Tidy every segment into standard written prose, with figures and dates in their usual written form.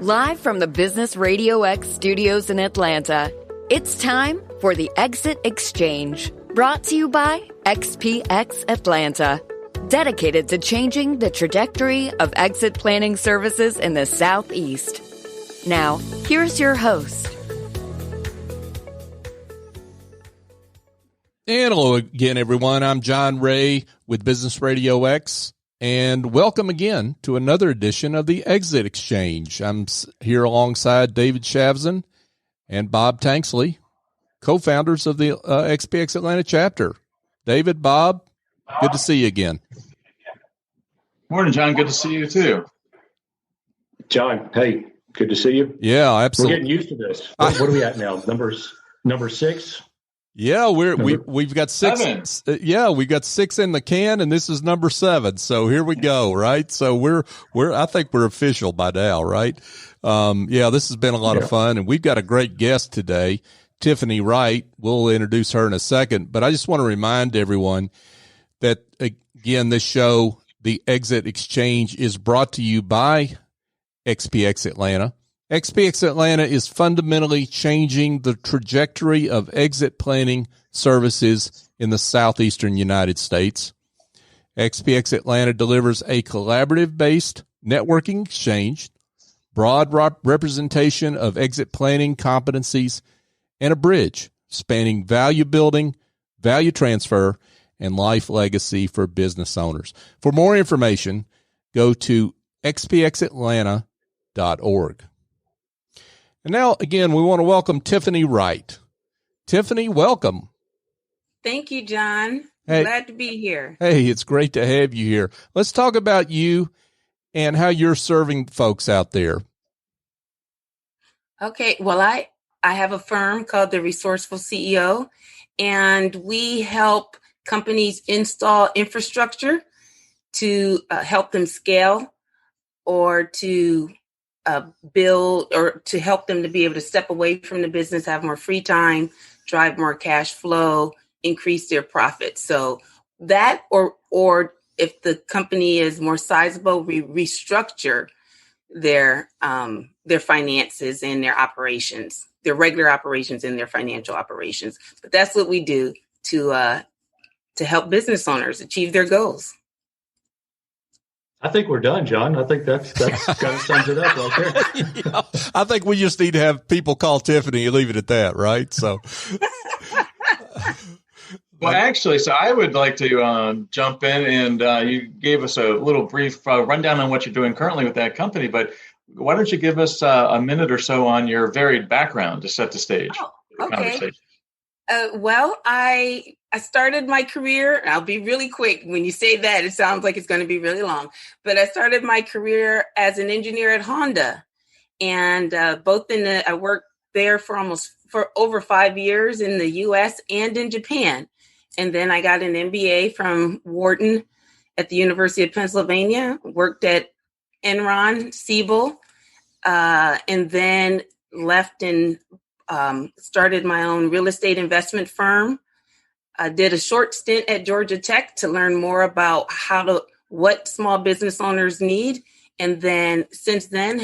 Live from the Business RadioX studios in Atlanta, it's time for the Exit Exchange, brought to you by XPX Atlanta, dedicated to changing the trajectory of exit planning services in the Southeast. Now, here's your host. And hello again, everyone. I'm John Ray with Business RadioX, and welcome again to another edition of the Exit Exchange. I'm here alongside David Shavzin and Bob Tanksley, co-founders of the XPX Atlanta chapter. David, Bob, good to see you again. Morning, John. Good to see you too. John, hey, good to see you. Yeah, absolutely. We're getting used to this. What are we at now? Number 6? Yeah, we've got 6. We've got 6 in the can, and this is number 7. So here we go, right? So I think we're official by now, right? This has been a lot of fun, and we've got a great guest today, Tiffany Wright. We'll introduce her in a second, but I just want to remind everyone that again, this show, the Exit Exchange, is brought to you by XPX Atlanta. XPX Atlanta is fundamentally changing the trajectory of exit planning services in the southeastern United States. XPX Atlanta delivers a collaborative-based networking exchange, broad representation of exit planning competencies, and a bridge spanning value building, value transfer, and life legacy for business owners. For more information, go to xpxatlanta.org. And now, again, we want to welcome Tiffany Wright. Tiffany, welcome. Thank you, John. Hey, glad to be here. Hey, it's great to have you here. Let's talk about you and how you're serving folks out there. Okay, well, I have a firm called the Resourceful CEO, and we help companies install infrastructure to help them scale or to build, or to help them to be able to step away from the business, have more free time, drive more cash flow, increase their profits. So that, or if the company is more sizable, we restructure their finances and their operations, their regular operations and their financial operations. But that's what we do to help business owners achieve their goals. I think we're done, John. I think that's kind of sums it up right there. Yeah, I think we just need to have people call Tiffany and leave it at that, right? So, well, actually, so I would like to jump in, and you gave us a little brief rundown on what you're doing currently with that company. But why don't you give us a minute or so on your varied background to set the stage for the conversation? Well, I started my career, I'll be really quick. When you say that, it sounds like it's going to be really long. But I started my career as an engineer at Honda. And I worked there for over 5 years in the U.S. and in Japan. And then I got an MBA from Wharton at the University of Pennsylvania, worked at Enron, Siebel, and then left and started my own real estate investment firm. I did a short stint at Georgia Tech to learn more about what small business owners need. And then since then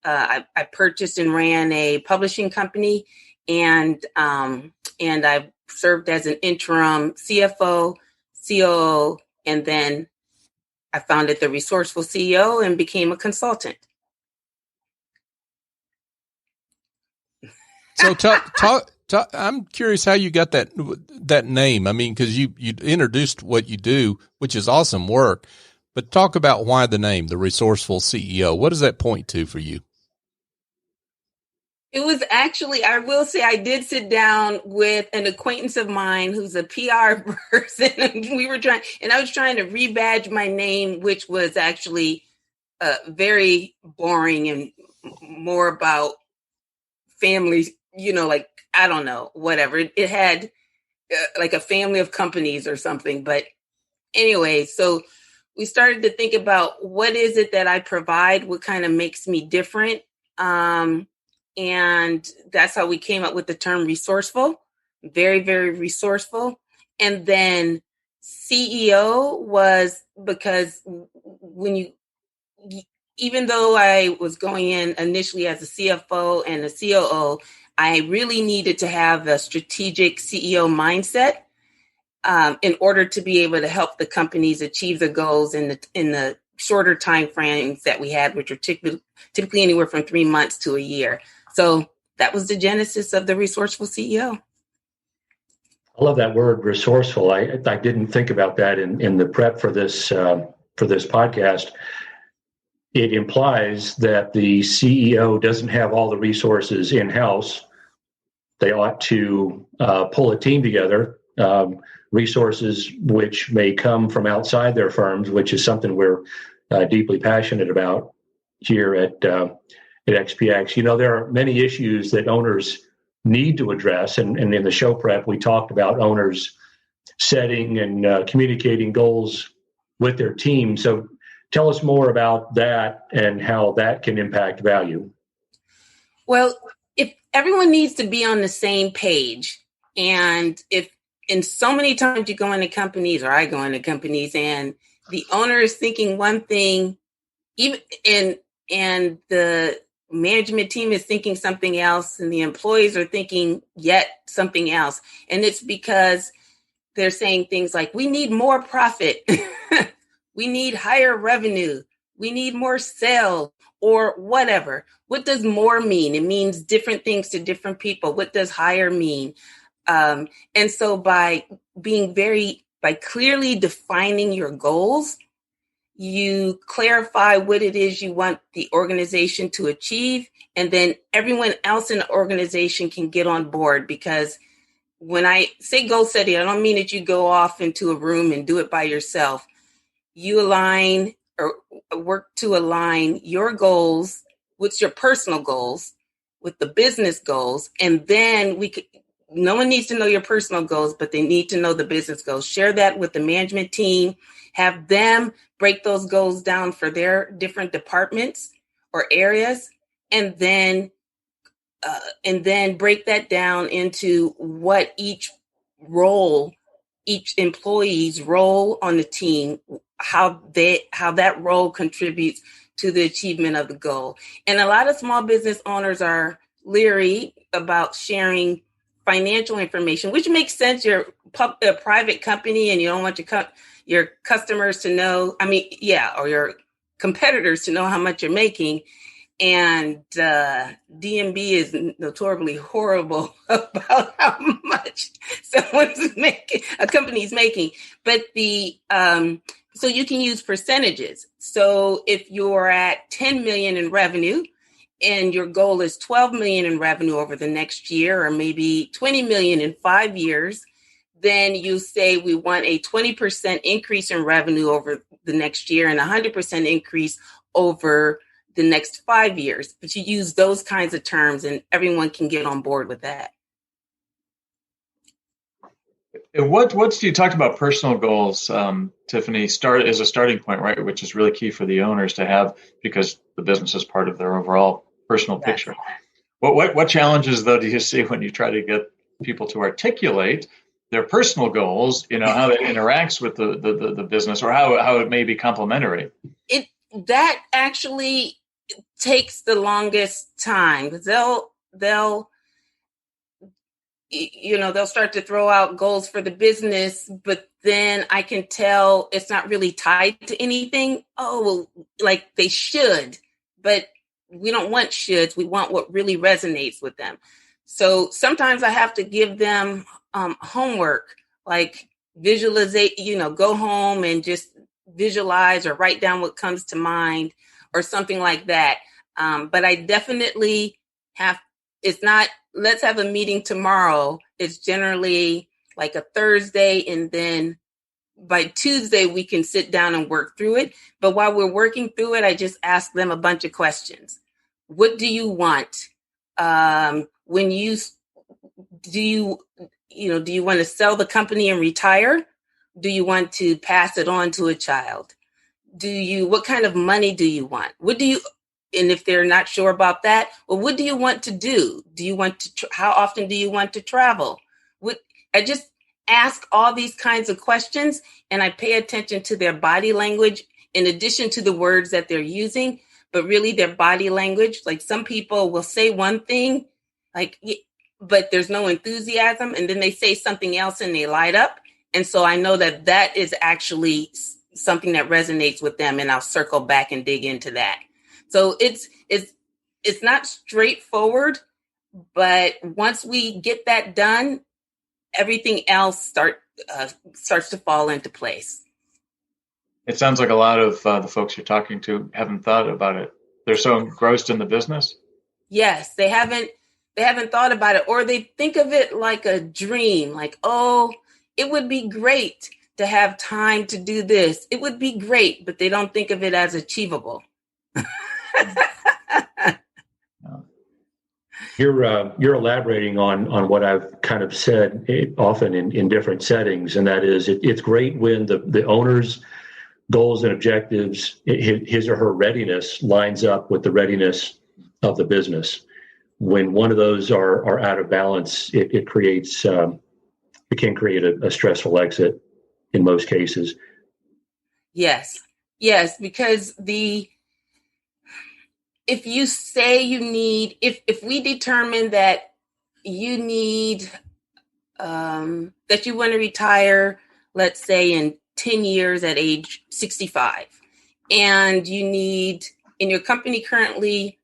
I purchased and ran a publishing company, and I served as an interim CFO, COO, and then I founded the Resourceful CEO and became a consultant. So I'm curious how you got that name. I mean, because you introduced what you do, which is awesome work, but talk about why the name, the Resourceful CEO. What does that point to for you? It was actually, I will say, I did sit down with an acquaintance of mine who's a PR person. And I was trying to rebadge my name, which was actually very boring and more about family, like, I don't know, whatever. It had like a family of companies or something. But anyway, so we started to think about what is it that I provide, what kind of makes me different. And that's how we came up with the term resourceful, very, very resourceful. And then CEO was because when even though I was going in initially as a CFO and a COO, I really needed to have a strategic CEO mindset in order to be able to help the companies achieve the goals in the shorter time frames that we had, which are typically anywhere from 3 months to a year. So that was the genesis of the Resourceful CEO. I love that word, resourceful. I didn't think about that in the prep for this podcast. It implies that the CEO doesn't have all the resources in-house. They ought to pull a team together, resources which may come from outside their firms, which is something we're deeply passionate about here at XPX. You know, there are many issues that owners need to address, and in the show prep, we talked about owners setting and communicating goals with their team. So tell us more about that and how that can impact value. Well, if everyone needs to be on the same page, and if in so many times you go into companies, or I go into companies, and the owner is thinking one thing, even and the management team is thinking something else, and the employees are thinking yet something else. And it's because they're saying things like, we need more profit. We need higher revenue. We need more sales, or whatever. What does more mean? It means different things to different people. What does higher mean? And so by clearly defining your goals, you clarify what it is you want the organization to achieve, and then everyone else in the organization can get on board. Because when I say goal setting, I don't mean that you go off into a room and do it by yourself. You align or work to align your goals with your personal goals, with the business goals, and then no one needs to know your personal goals, but they need to know the business goals. Share that with the management team, have them break those goals down for their different departments or areas, and then break that down into what each employee's role on the team, how that role contributes to the achievement of the goal. And a lot of small business owners are leery about sharing financial information, which makes sense. You're a private company and you don't want your customers to know, or your competitors to know how much you're making. And DMB is notoriously horrible about how much a company's making. But so you can use percentages. So if you're at 10 million in revenue and your goal is 12 million in revenue over the next year, or maybe 20 million in 5 years, then you say we want a 20% increase in revenue over the next year and 100% increase over the next 5 years. But you use those kinds of terms and everyone can get on board with that. And what's you talked about personal goals, Tiffany, as a starting point, right? Which is really key for the owners to have, because the business is part of their overall personal picture. What challenges though do you see when you try to get people to articulate their personal goals? You know, how it interacts with the business, or how it may be complementary. That actually takes the longest time, because they'll start to throw out goals for the business, but then I can tell it's not really tied to anything. Oh, well, like they should, but we don't want shoulds. We want what really resonates with them. So sometimes I have to give them homework, like go home and just visualize or write down what comes to mind or something like that. But I definitely it's not, let's have a meeting tomorrow. It's generally like a Thursday, and then by Tuesday we can sit down and work through it. But while we're working through it, I just ask them a bunch of questions. What do you want? Do you want to sell the company and retire? Do you want to pass it on to a child? What kind of money do you want? And if they're not sure about that, well, what do you want to do? How often do you want to travel? I just ask all these kinds of questions, and I pay attention to their body language in addition to the words that they're using. but really their body language. Like some people will say one thing, like, but there's no enthusiasm. And then they say something else and they light up. And so I know that is actually something that resonates with them. And I'll circle back and dig into that. So it's not straightforward, but once we get that done, everything else starts to fall into place. It sounds like a lot of the folks you're talking to haven't thought about it. They're so engrossed in the business. Yes, they haven't thought about it, or they think of it like a dream, like, oh, it would be great to have time to do this. It would be great, but they don't think of it as achievable. You're elaborating on what I've kind of said often in different settings, and that is it's great when the owner's goals and objectives, his or her readiness lines up with the readiness of the business. When one of those are out of balance, it can create a stressful exit in most cases. Yes, because if you say you need, if we determine that you need, that you want to retire, let's say in 10 years at age 65, and you need, and your company currently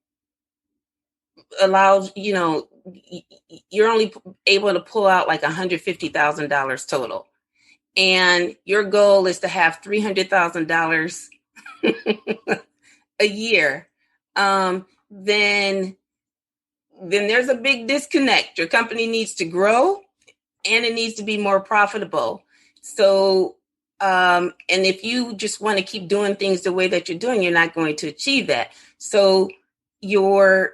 allows, you're only able to pull out like $150,000 total. And your goal is to have $300,000 a year. Then there's a big disconnect. Your company needs to grow and it needs to be more profitable. So, and if you just want to keep doing things the way that you're doing, you're not going to achieve that. So your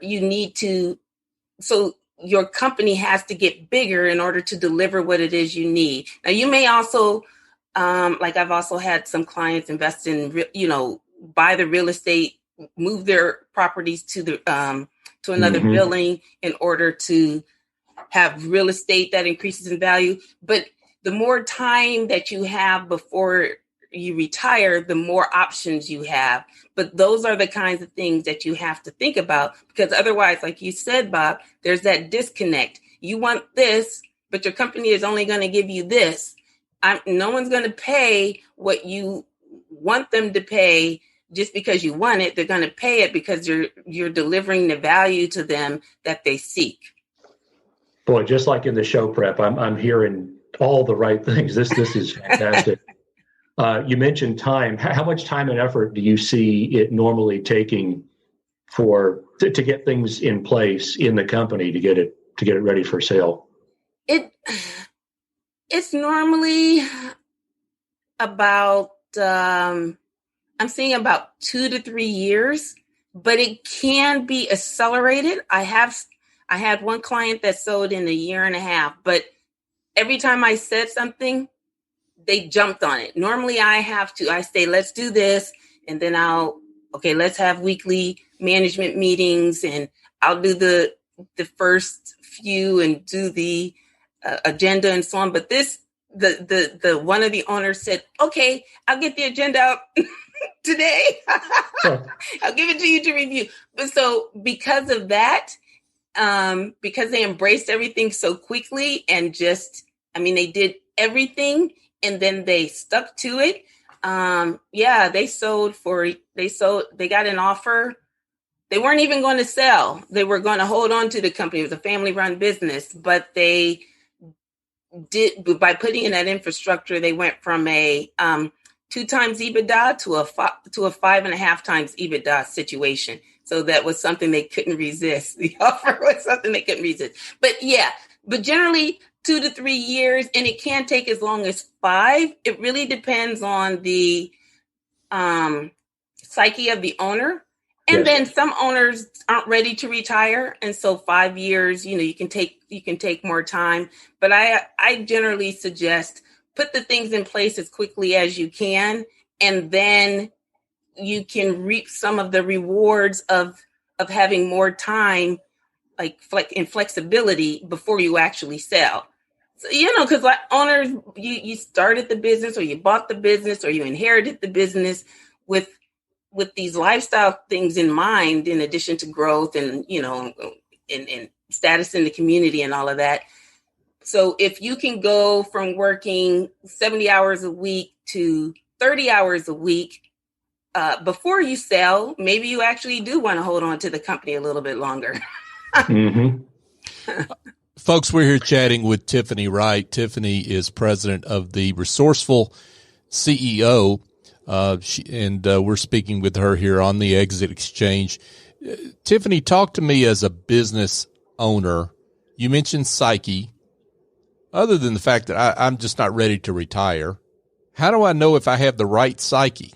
company has to get bigger in order to deliver what it is you need. Now, you may also, like I've also had some clients invest in, buy the real estate, move their properties to another building in order to have real estate that increases in value. But the more time that you have before you retire, the more options you have. But those are the kinds of things that you have to think about, because otherwise, like you said, Bob, there's that disconnect. You want this, but your company is only going to give you this. No one's going to pay what you want them to pay just because you want it. They're going to pay it because you're delivering the value to them that they seek. Boy, just like in the show prep, I'm hearing all the right things. This is fantastic. You mentioned time. How much time and effort do you see it normally taking to get things in place in the company to get it ready for sale? It's normally about I'm seeing about 2 to 3 years, but it can be accelerated. I had one client that sold in 1.5 years, but every time I said something, they jumped on it. Normally I say, let's do this. And then let's have weekly management meetings, and I'll do the first few and do the agenda and so on. But the one of the owners said, okay, I'll get the agenda out today. I'll give it to you to review. But so because of that, because they embraced everything so quickly and they did everything and then they stuck to it. They got an offer. They weren't even going to sell. They were going to hold on to the company. It was a family-run business, but they did, by putting in that infrastructure, they went from a 2 times EBITDA to a 5.5 times EBITDA situation. So that was something they couldn't resist. The offer was something they couldn't resist. But generally 2 to 3 years, and it can take as long as 5. It really depends on the psyche of the owner. And then some owners aren't ready to retire. And so 5 years, you can take more time. But I generally suggest put the things in place as quickly as you can, and then you can reap some of the rewards of having more time, like in flexibility before you actually sell. So, because like owners, you started the business or you bought the business or you inherited the business with with these lifestyle things in mind, in addition to growth and, and status in the community and all of that. So if you can go from working 70 hours a week to 30 hours a week before you sell, maybe you actually do want to hold on to the company a little bit longer. Mm-hmm. Folks, we're here chatting with Tiffany Wright. Tiffany is president of the Resourceful CEO, and we're speaking with her here on the Exit Exchange. Tiffany, talk to me as a business owner. You mentioned psyche. Other than the fact that I'm just not ready to retire, how do I know if I have the right psyche?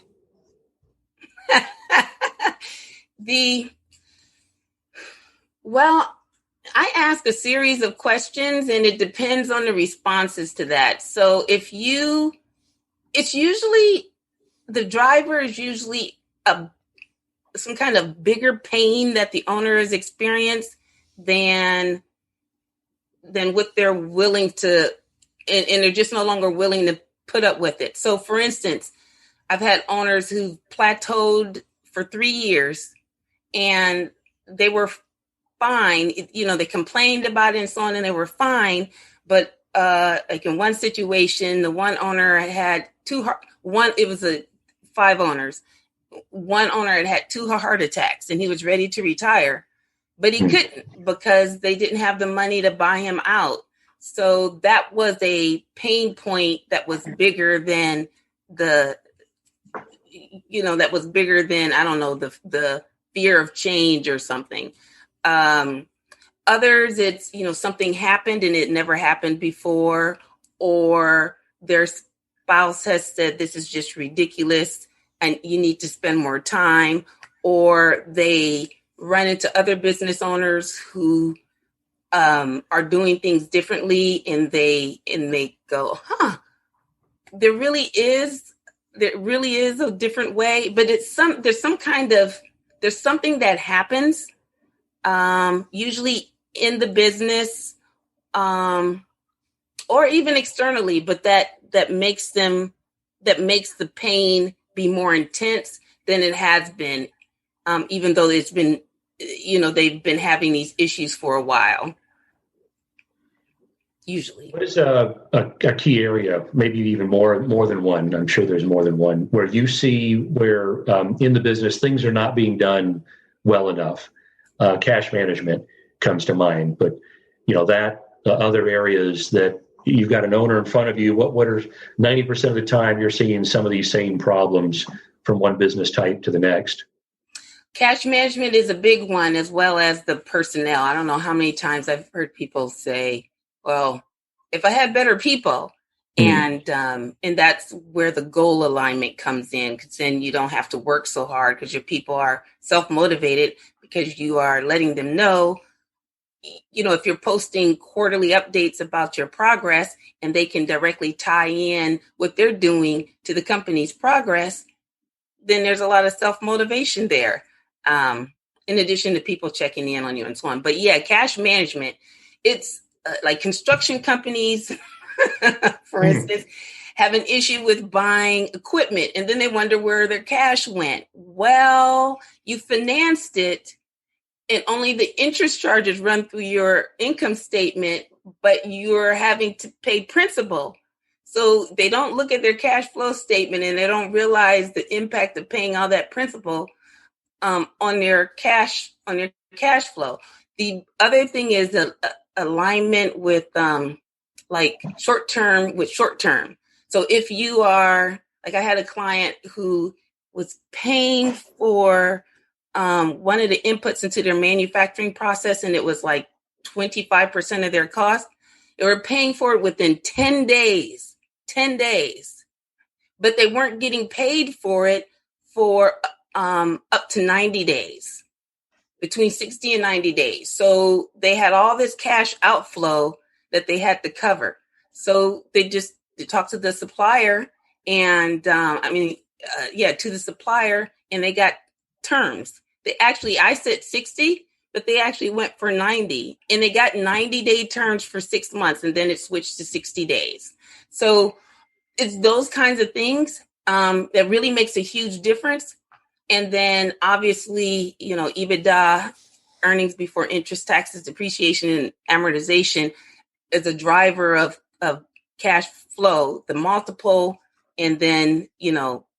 I ask a series of questions and it depends on the responses to that. So the driver is usually some kind of bigger pain that the owner has experienced than what they're willing to, and they're just no longer willing to put up with it. So for instance, I've had owners who plateaued for 3 years and they were fine. They complained about it and so on, and they were fine. But like in one situation, the one owner had it was 5 owners. One owner had 2 heart attacks and he was ready to retire, but he couldn't because they didn't have the money to buy him out. So that was a pain point that was bigger than the fear of change or something. Others, it's, something happened and it never happened before, or their spouse has said, this is just ridiculous and you need to spend more time, or they run into other business owners who are doing things differently and they go, there really is a different way, but there's something that happens usually in the business or even externally, but that makes the pain be more intense than it has been, even though it's been, they've been having these issues for a while. Usually. What is a key area, maybe even more than one? I'm sure there's more than one, where you see where in the business things are not being done well enough. Cash management comes to mind, but other areas that you've got an owner in front of you. What are 90% of the time you're seeing some of these same problems from one business type to the next? Cash management is a big one, as well as the personnel. I don't know how many times I've heard people say, well, if I had better people, and that's where the goal alignment comes in, because then you don't have to work so hard because your people are self-motivated because you are letting them know, if you're posting quarterly updates about your progress and they can directly tie in what they're doing to the company's progress, then there's a lot of self-motivation there, in addition to people checking in on you and so on. But yeah, cash management, it's like construction companies, for instance, have an issue with buying equipment and then they wonder where their cash went. Well, you financed it and only the interest charges run through your income statement, but you're having to pay principal. So they don't look at their cash flow statement and they don't realize the impact of paying all that principal on their cash flow. The other thing is the alignment with like short-term with short-term. So if you are, like I had a client who was paying for one of the inputs into their manufacturing process, and it was like 25% of their cost. They were paying for it within 10 days, but they weren't getting paid for it for up to 90 days, between 60 and 90 days. So they had all this cash outflow that they had to cover. So they talked to the supplier and to the supplier, and they got terms. I said 60, but they actually went for 90, and they got 90-day terms for 6 months, and then it switched to 60 days. So it's those kinds of things that really makes a huge difference. And then obviously, EBITDA, earnings before interest, taxes, depreciation, and amortization is a driver of cash flow, the multiple, and then,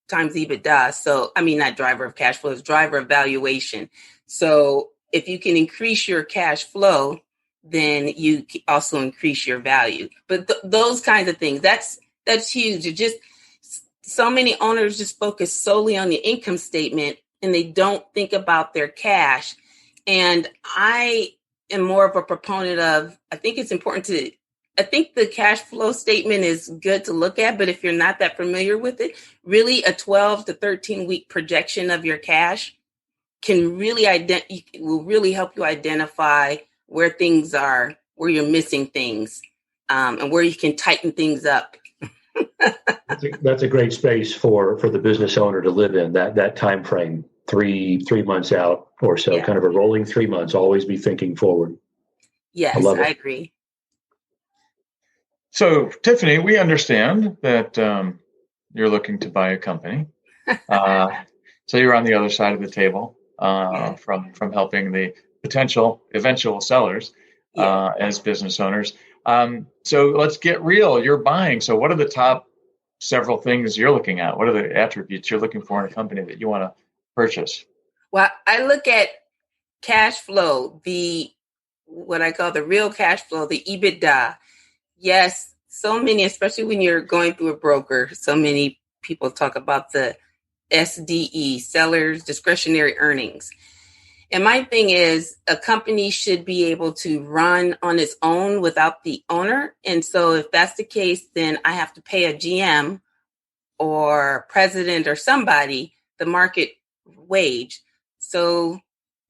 times EBITDA. So, not driver of cash flow, it's driver of valuation. So if you can increase your cash flow, then you also increase your value. But those kinds of things, that's huge. It just, so many owners just focus solely on the income statement and they don't think about their cash. And I am more of a proponent of, I think the cash flow statement is good to look at, but if you're not that familiar with it, really a 12 to 13 week projection of your cash can really will really help you identify where things are, where you're missing things, and where you can tighten things up. That's a great space for the business owner to live in, that time frame, three months out or so, kind of a rolling 3 months, always be thinking forward. Yes, I agree. So, Tiffany, we understand that you're looking to buy a company. So you're on the other side of the table from helping the potential eventual sellers as business owners. So let's get real. You're buying. So what are the top several things you're looking at? What are the attributes you're looking for in a company that you want to purchase? Well, I look at cash flow, what I call the real cash flow, the EBITDA. Yes, so many, especially when you're going through a broker, so many people talk about the SDE, seller's discretionary earnings. And my thing is, a company should be able to run on its own without the owner. And so if that's the case, then I have to pay a GM or president or somebody the market wage. So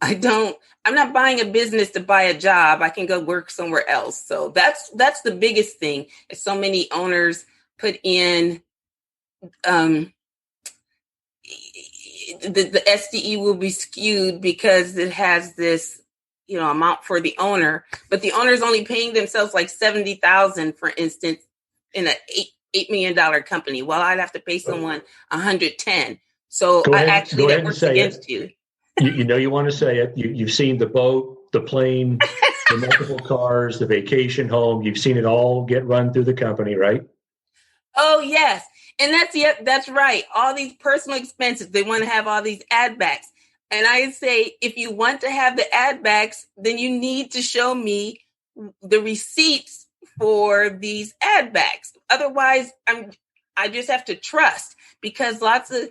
I'm not buying a business to buy a job. I can go work somewhere else. So that's the biggest thing. So many owners put in, the SDE will be skewed because it has this, amount for the owner, but the owner is only paying themselves like $70,000, for instance, in an $8 million company. Well, I'd have to pay someone $110,000. So that works against you. You want to say it. You've seen the boat, the plane, the multiple cars, the vacation home. You've seen it all get run through the company, right? Oh, yes. And that's right. All these personal expenses, they want to have all these ad backs. And I say, if you want to have the ad backs, then you need to show me the receipts for these ad backs. Otherwise, I just have to trust, because lots of,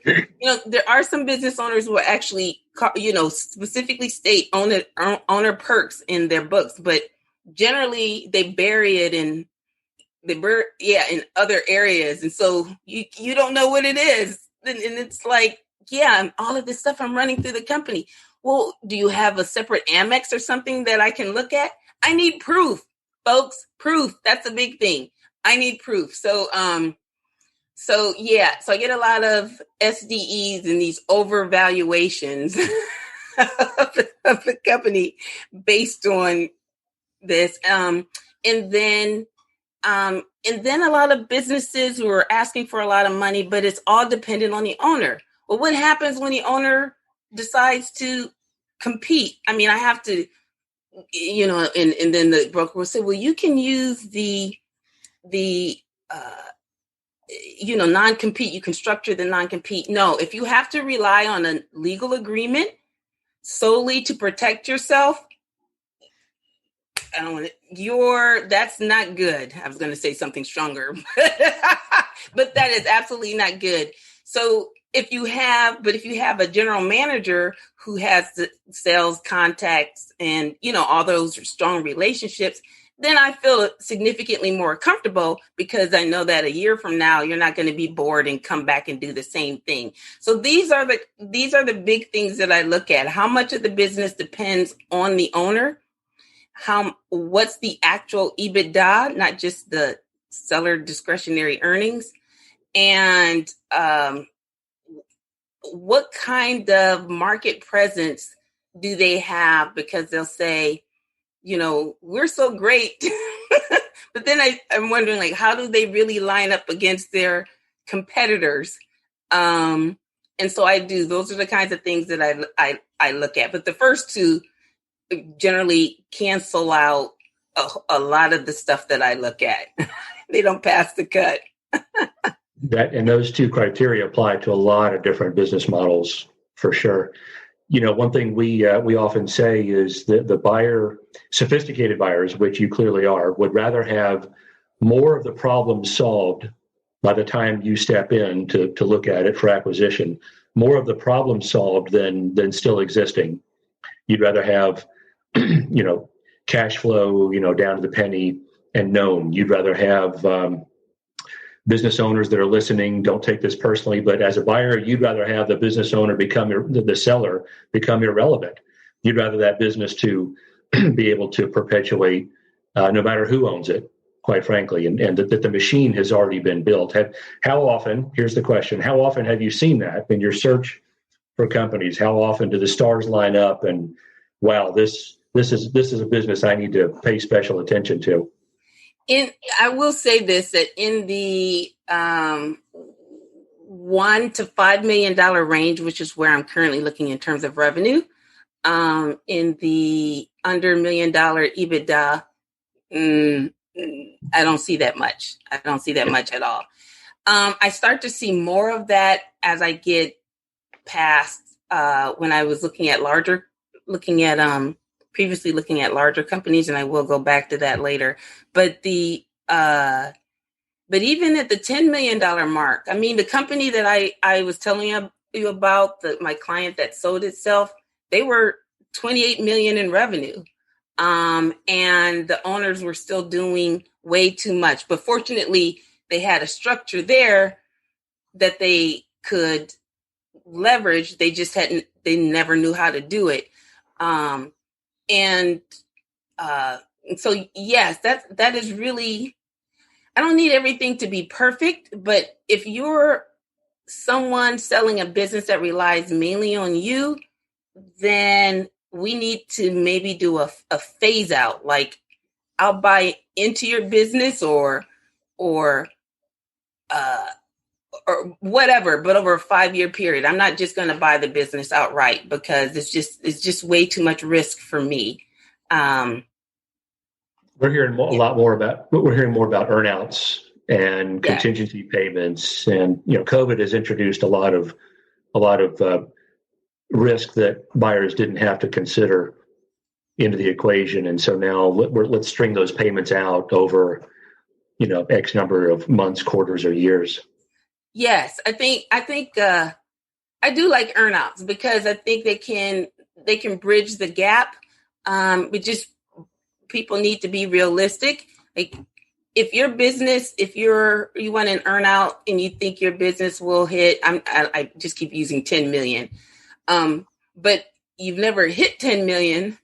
there are some business owners who actually, specifically state owner perks in their books, but generally they bury it in other areas. And so you don't know what it is. And it's like, all of this stuff I'm running through the company. Well, do you have a separate Amex or something that I can look at? I need proof, folks. Proof. That's a big thing. I need proof. So I get a lot of SDEs and these overvaluations of the company based on this. And then a lot of businesses who are asking for a lot of money, but it's all dependent on the owner. Well, what happens when the owner decides to compete? I have to, and then the broker will say, well, you can use the non-compete. You can structure the non-compete. No, if you have to rely on a legal agreement solely to protect yourself, that's not good. I was going to say something stronger, but that is absolutely not good. So if you have a general manager who has the sales contacts and, all those strong relationships, then I feel significantly more comfortable, because I know that a year from now, you're not going to be bored and come back and do the same thing. So these are the big things that I look at. How much of the business depends on the owner? What's the actual EBITDA, not just the seller discretionary earnings, and what kind of market presence do they have? Because they'll say, we're so great, but then I'm wondering, how do they really line up against their competitors? And so I do. Those are the kinds of things that I look at. But the first two generally cancel out a lot of the stuff that I look at. They don't pass the cut. And those two criteria apply to a lot of different business models for sure. One thing we often say is that the buyer, sophisticated buyers, which you clearly are, would rather have more of the problems solved by the time you step in to look at it for acquisition, more of the problems solved than still existing. You'd rather have, cash flow, down to the penny and known. You'd rather have business owners that are listening, don't take this personally, but as a buyer, you'd rather have the business owner the seller become irrelevant. You'd rather that business to be able to perpetuate no matter who owns it, quite frankly, and that the machine has already been built. Here's the question, how often have you seen that in your search for companies? How often do the stars line up and, wow, this is a business I need to pay special attention to? I will say this, that in the $1 to $5 million range, which is where I'm currently looking in terms of revenue, in the under $1 million EBITDA, I don't see that much. I don't see that much at all. I start to see more of that as I get past when I was previously looking at larger companies, and I will go back to that later. But but even at the $10 million mark, I mean, the company that I was telling you about, my client that sold itself, they were 28 million in revenue. And the owners were still doing way too much. But fortunately, they had a structure there that they could leverage. They never knew how to do it. So yes, that is really, I don't need everything to be perfect, but if you're someone selling a business that relies mainly on you, then we need to maybe do a phase out. Like, I'll buy into your business or whatever, but over a 5-year period. I'm not just going to buy the business outright because it's just way too much risk for me. We're hearing more about earnouts and contingency payments, and COVID has introduced a lot of risk that buyers didn't have to consider into the equation, and so now let's string those payments out over X number of months, quarters, or years. Yes, I think I do like earnouts because I think they can bridge the gap. But just people need to be realistic. Like, if your business, you want an earnout and you think your business will hit, I just keep using 10 million, but you've never hit 10 million,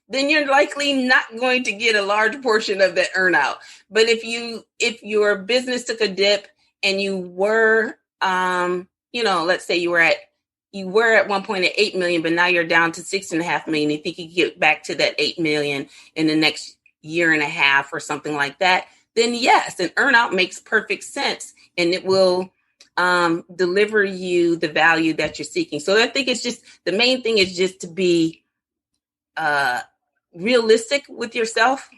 then you're likely not going to get a large portion of that earnout. But if your business took a dip and you were, let's say you were at 1 point at 8 million, but now you're down to 6.5 million. You think you can get back to that 8 million in the next year and a half or something like that, then yes, an earnout makes perfect sense, and it will deliver you the value that you're seeking. So I think it's just, the main thing is just to be realistic with yourself,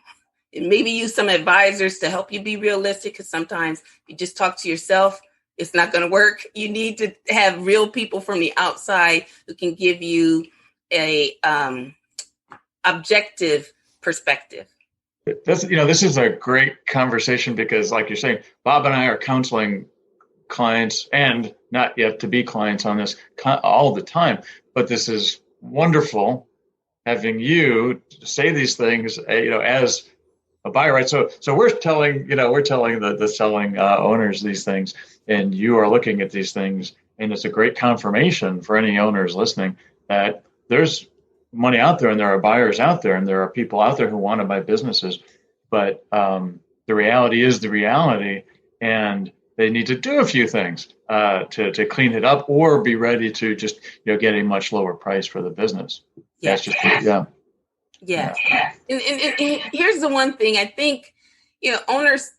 and maybe use some advisors to help you be realistic, because sometimes you just talk to yourself, it's not going to work. You need to have real people from the outside who can give you a objective perspective. This is a great conversation because, like you're saying, Bob and I are counseling clients and not yet to be clients on this all the time. But this is wonderful having you say these things, as a buyer, right? So we're telling the selling owners these things, and you are looking at these things, and it's a great confirmation for any owners listening that there's money out there, and there are buyers out there, and there are people out there who want to buy businesses, but the reality is the reality, and they need to do a few things to clean it up, or be ready to just get a much lower price for the business. Yes. That's just Yeah. And here's the one thing I think, owners,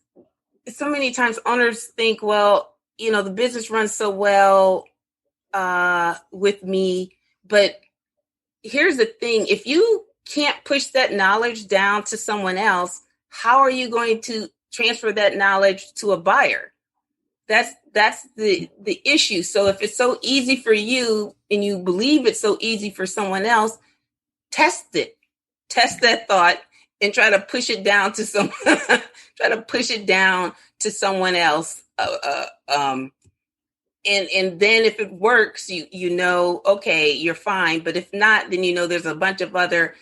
so many times owners think, well, the business runs so well with me. But here's the thing. If you can't push that knowledge down to someone else, how are you going to transfer that knowledge to a buyer? That's the issue. So if it's so easy for you and you believe it's so easy for someone else, test it. Test that thought and try to push it down to someone else. And then if it works, okay, you're fine. But if not, then there's a bunch of other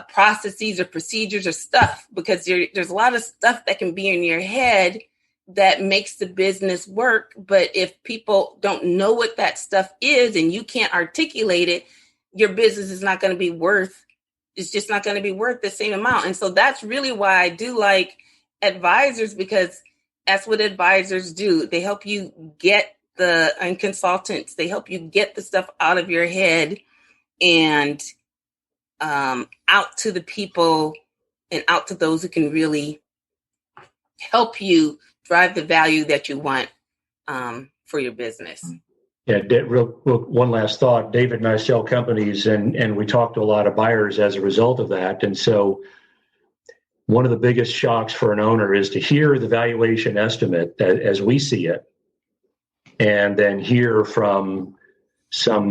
processes or procedures or stuff, because there's a lot of stuff that can be in your head that makes the business work. But if people don't know what that stuff is and you can't articulate it, your business is not going to be worth. It's just not going to be worth the same amount. And so that's really why I do like advisors, because that's what advisors do. They help you get and consultants, they help you get the stuff out of your head and out to the people and out to those who can really help you drive the value that you want for your business. Yeah, real one last thought. David and I sell companies, and we talk to a lot of buyers as a result of that. And so one of the biggest shocks for an owner is to hear the valuation estimate as we see it, and then hear from some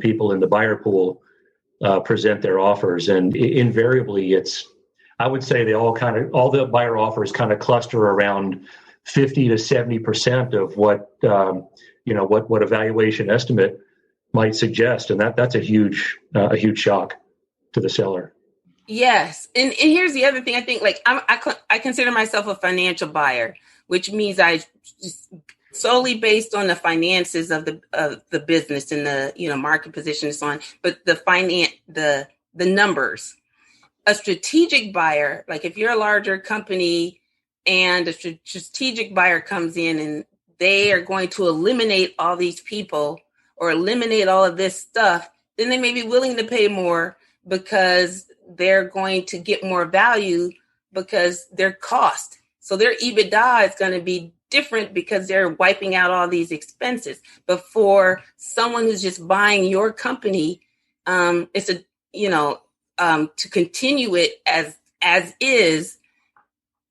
people in the buyer pool present their offers. And invariably, I would say all the buyer offers kind of cluster around 50 to 70% of what a valuation estimate might suggest, and that's a huge shock to the seller. Yes, and here's the other thing. I think, like, I consider myself a financial buyer, which means I just solely based on the finances of the business and the market position and so on. But the numbers. A strategic buyer, like if you're a larger company and a strategic buyer comes in and they are going to eliminate all these people or eliminate all of this stuff, then they may be willing to pay more because they're going to get more value because their cost. So their EBITDA is going to be different because they're wiping out all these expenses. But for someone who's just buying your company, it's to continue it as is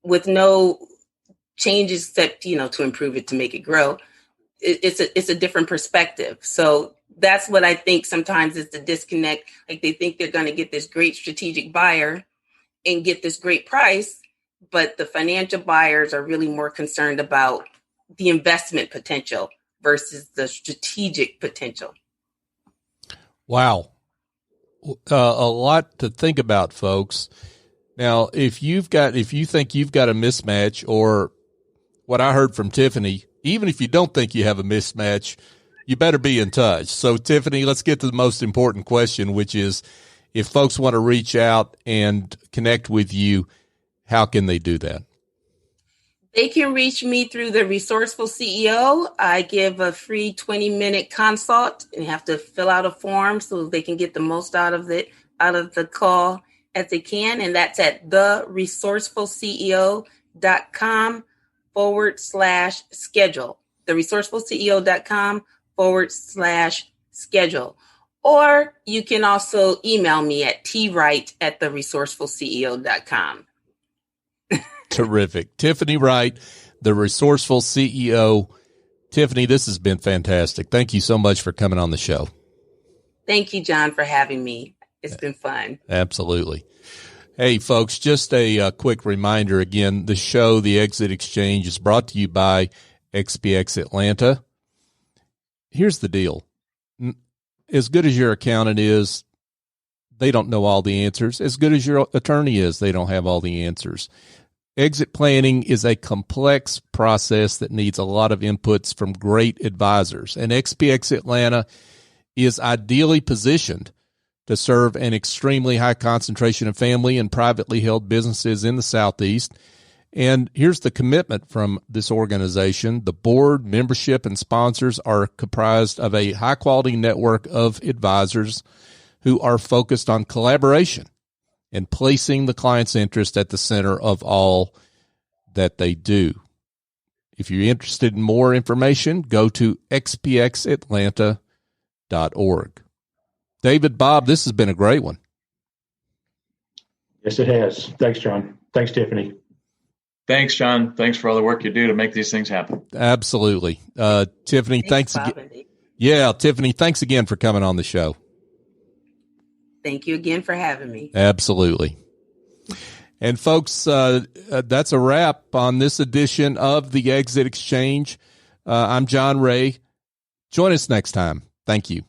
with no changes except, to improve it, to make it grow. It's a different perspective. So that's what I think sometimes is the disconnect. Like they think they're going to get this great strategic buyer and get this great price, but the financial buyers are really more concerned about the investment potential versus the strategic potential. Wow. A lot to think about, folks. Now, if you think you've got a mismatch, or what I heard from Tiffany, even if you don't think you have a mismatch, you better be in touch. So, Tiffany, let's get to the most important question, which is, if folks want to reach out and connect with you, how can they do that? They can reach me through the Resourceful CEO. I give a free 20-minute consult, and you have to fill out a form so they can get the most out of the call as they can. And that's at theresourcefulceo.com/schedule. theresourcefulceo.com/schedule. Or you can also email me at twright@theresourcefulceo.com. Terrific. Tiffany Wright, the Resourceful CEO. Tiffany, this has been fantastic. Thank you so much for coming on the show. Thank you, John, for having me. It's been fun. Absolutely. Hey, folks, just a quick reminder again, the show, The Exit Exchange, is brought to you by XPX Atlanta. Here's the deal. As good as your accountant is, they don't know all the answers. As good as your attorney is, they don't have all the answers. Exit planning is a complex process that needs a lot of inputs from great advisors, and XPX Atlanta is ideally positioned to serve an extremely high concentration of family and privately held businesses in the Southeast. And here's the commitment from this organization. The board, membership, and sponsors are comprised of a high-quality network of advisors who are focused on collaboration and placing the client's interest at the center of all that they do. If you're interested in more information, go to xpxatlanta.org. David, Bob, this has been a great one. Yes, it has. Thanks, John. Thanks, Tiffany. Thanks, John. Thanks for all the work you do to make these things happen. Absolutely. Tiffany, thanks again. Yeah, Tiffany, thanks again for coming on the show. Thank you again for having me. Absolutely. And folks, that's a wrap on this edition of the Exit Exchange. I'm John Ray. Join us next time. Thank you.